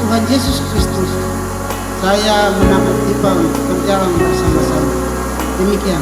Tuhan Yesus Kristus, saya mendapat tiba untuk berjalan bersama-sama. Demikian.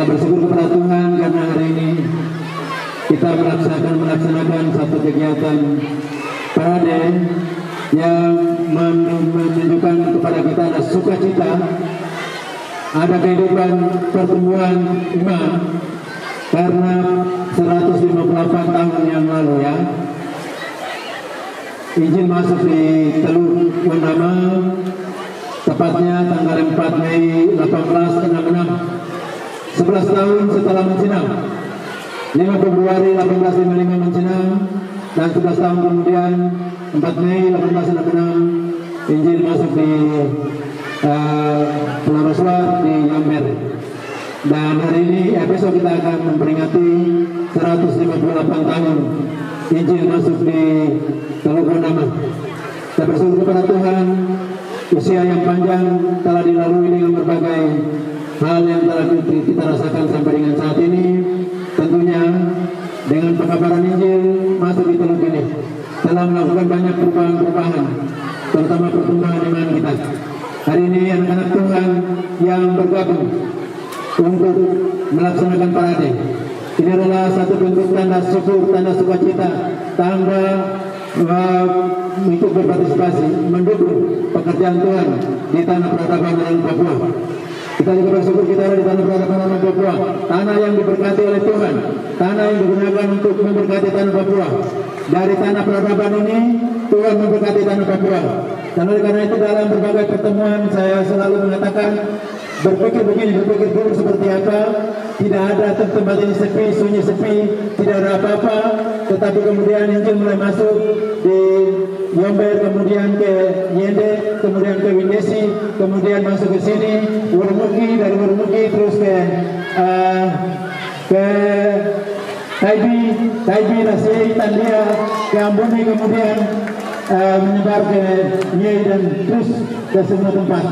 Kita bersyukur kepada Tuhan karena hari ini kita melaksanakan satu kegiatan parade yang menunjukkan kepada kita ada sukacita, ada kehidupan pertumbuhan iman karena 158 tahun yang lalu ya Injil masuk di Teluk Wondama, tepatnya tanggal 4 Mei 1866. 11 tahun setelah mencinam, 5 Februari 1855 mencinam, dan 11 tahun kemudian 4 Mei 1866 Injil masuk di Pulau Roswar di Yamber. Dan hari ini besok kita akan memperingati 158 tahun Injil masuk di Teluk Wondama. Kita bersyukur kepada Tuhan, usia yang panjang telah dilalui dengan berbagai hal yang telah kita rasakan sampai dengan saat ini. Tentunya dengan pekabaran Injil masuk di teluk ini telah melakukan banyak perubahan-perubahan, terutama pertumbuhan iman kita. Hari ini anak-anak Tuhan yang bergabung untuk melaksanakan parade ini adalah satu bentuk tanda syukur, tanda sukacita, tanda ikut berpartisipasi mendukung pekerjaan Tuhan di tanah peradaban orang Papua. Kita juga bersyukur kita ada di tanah peradaban orang Papua, tanah yang diberkati oleh Tuhan, tanah yang digunakan untuk memberkati tanah Papua. Dari tanah peradaban ini Tuhan memberkati tanah Papua. Dan oleh karena itu dalam berbagai pertemuan saya selalu mengatakan, berpikir dulu seperti apa. Tidak ada tempat ini sepi, sunyi sepi, tidak ada apa-apa. Tetapi kemudian Injil mulai masuk di Yomber, kemudian ke Yende, kemudian ke Windesi, kemudian masuk ke sini, Wurmugi, dari Wurmugi terus ke Taibi, Rasei, Tandia, ke Amboni, kemudian menyebar ke Nyei dan terus ke semua tempat.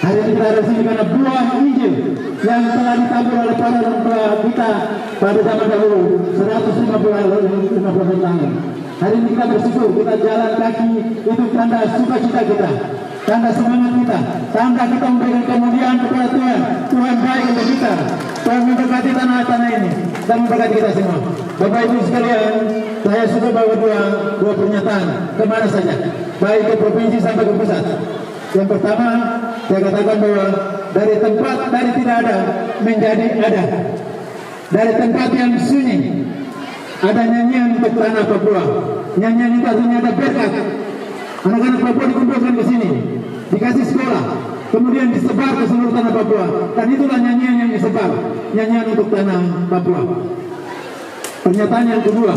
Hari ini kita ada sini karena buah Injil yang telah ditabur oleh para orang tua kita pada zaman dahulu 150 tahun. Hari ini kita bersyukur, kita jalan kaki, itu tanda sukacita kita, tanda semangat kita, tanda kita memberikan kemuliaan kepada Tuhan. Tuhan baik untuk kita, Tuhan memberkati tanah-tanah ini dan memberkati kita semua. Bapak Ibu sekalian, saya suka bawa dua pernyataan kemana saja, baik ke provinsi sampai ke pusat. Yang pertama, saya katakan bahwa dari tidak ada menjadi ada. Dari tempat yang sunyi, ada nyanyian untuk tanah Papua. Nyanyian itu artinya ada berkat. Anak-anak Papua dikumpulkan ke sini, dikasih sekolah, kemudian disebar ke seluruh tanah Papua. Dan itulah nyanyian yang disebar, nyanyian untuk tanah Papua. Pernyataan yang kedua,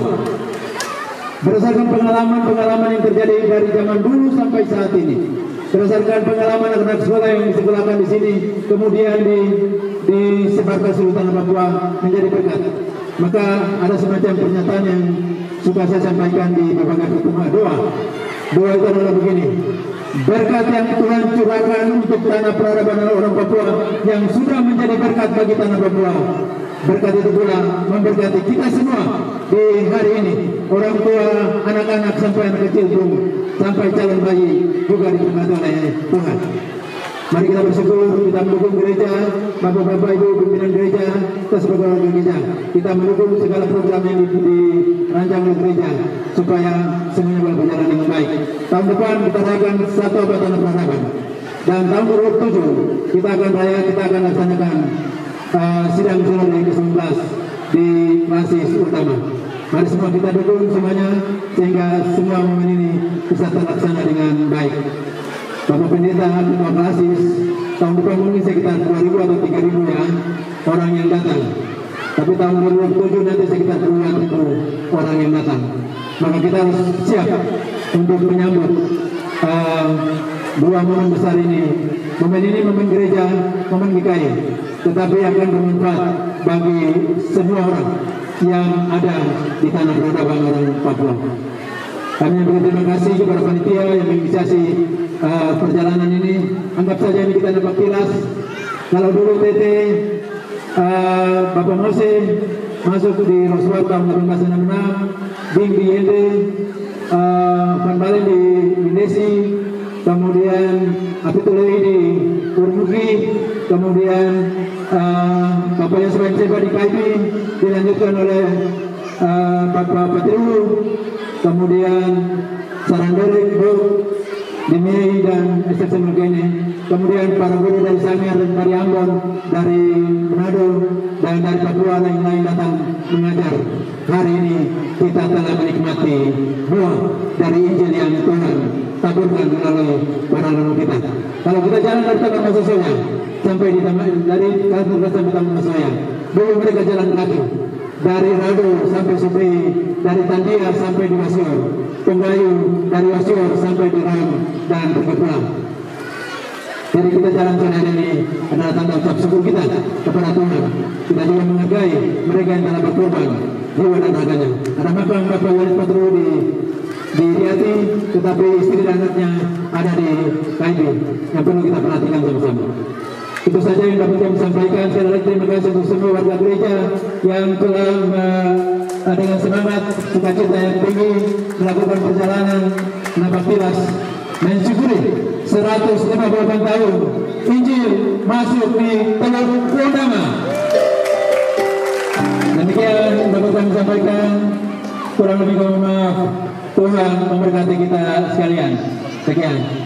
berdasarkan pengalaman yang terjadi dari zaman dulu sampai saat ini, berdasarkan pengalaman anak-anak sekolah yang disekolahkan di sini, kemudian disebarkan seluruh tanah Papua menjadi berkat. Maka ada semacam pernyataan yang suka saya sampaikan di berbagai pertemuan. Doa itu adalah begini: berkat yang Tuhan curahkan untuk tanah peradaban orang Papua yang sudah menjadi berkat bagi tanah Papua, berkat itu pula memberkati kita semua di hari ini. Orang tua, anak-anak sampai anak kecil pun, sampai calon bayi juga diberkati oleh Tuhan. Mari kita bersyukur, kita mendukung gereja, bapak-bapak, ibu pimpinan gereja, kita sebagai warga gereja, kita mendukung segala program yang dirancang oleh gereja supaya semuanya boleh berjalan dengan baik. Tahun depan kita rayakan satu abad tanah peradaban, dan tahun 2007 kita akan laksanakan sidang sinode yang ke-19 di Francis Utama. Mari semua kita dukung semuanya sehingga semua momen ini bisa terlaksana dengan baik. Bapak Pendeta, Ketua Klasis, tahun depan mungkin sekitar 2.000 atau 3.000 ya orang yang datang. Tapi tahun 2007 nanti sekitar 2.000 orang yang datang. Maka kita harus siap untuk menyambut dua momen besar ini. Momen ini momen gereja, momen GKI, tetapi akan bermanfaat bagi semua orang yang ada di tanah peradaban orang Papua. Kami berterima kasih kepada panitia yang menginisiasi perjalanan ini. Anggap saja ini kita dapat kilas. Kalau dulu TT Bapak Mose masuk di Roswell tahun 1866, Bing di Yende, Van Balen di Indesi, kemudian Apitulei di Negeri, kemudian Bapak Yasmin Seba di KIP, dilanjutkan oleh Bapak Patriu, kemudian Saranderek, Bu, Dimi dan SSM Megene, kemudian para guru dari Sangir dan dari Ambon, dari Manado, dan dari Papua lain-lain datang mengajar. Hari ini kita telah menikmati buah dari Injil yang Tuhan taburkan melalui para leluhur kita. Kalau kita jalan dari Taman Masoya sampai di dari kantor sampai Taman Masoya, dulu mereka jalan kaki dari Rado sampai Supri, dari Tandia sampai di Wasior, Penggayu dari Wasior sampai di Ram dan pergi pulang. Jadi kita jalan sore hari ini adalah tanda ucap syukur kita kepada Tuhan. Kita juga menghargai mereka yang telah berkorban jiwa dan raganya. Ada makam Bapak Walid Patru di Riati, tetapi istri dan anaknya ada di KIB yang perlu kita perhatikan sama-sama. Itu saja yang dapat kami sampaikan. Sekali lagi terima kasih untuk semua warga gereja yang telah dengan semangat sukacita yang tinggi melakukan perjalanan menapak tilas mensyukuri 158 tahun Injil masuk di Teluk Kondama. Demikian dapat kami sampaikan. Kurang lebih mohon maaf. Tuhan memberkati kita sekalian. Sekian.